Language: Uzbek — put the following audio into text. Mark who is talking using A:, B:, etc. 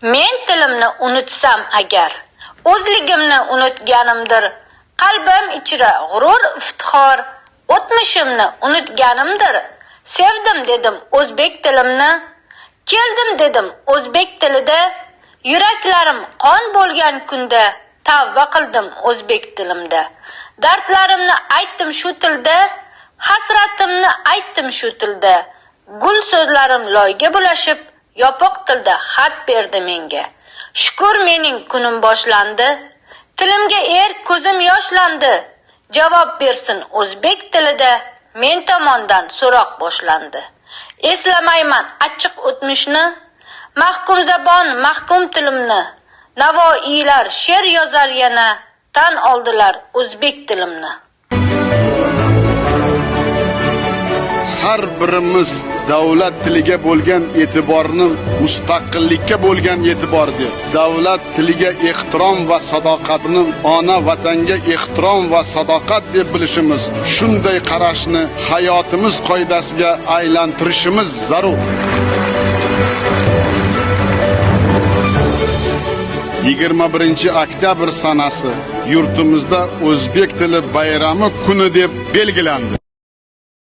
A: Men tilimni unutsam agar, o'zligimni unutganimdir. Qalbim ichra g'urur iftixor, o'tmishimni unutganimdir. Sevdim dedim o'zbek tilimni, keldim dedim o'zbek tilida. Yuraklarim qon bo'lgan kunda, tavba qildim o'zbek tilimda. Dardlarimni aytdim shu tilda, hasratimni aytdim shu tilda. Gul so'zlarim loyga bulashib, yopiq tilda xat berdi menga. Shukr mening kunim boshlandi, tilimga ko'zim yoshlandi. Javob bersin o'zbek tilida, men tomondan so'roq boshlandi. Eslamayman achchiq o'tmishni, mahkum zabon, mahkum tilimni. Navoiylar she'r yozar yana, tan oldilar o'zbek tilimni.
B: Har birimiz davlat tiliga bo'lgan e'tiborni mustaqillikka bo'lgan e'tibor deb, davlat tiliga ehtirom va sadoqatni ona vatanga ehtirom va sadoqat deb bilishimiz, shunday qarashni hayotimiz qoidasiga aylantirishimiz zarur. 21-oktyabr sanasi yurtimizda o'zbek tili bayrami kuni deb belgilandi.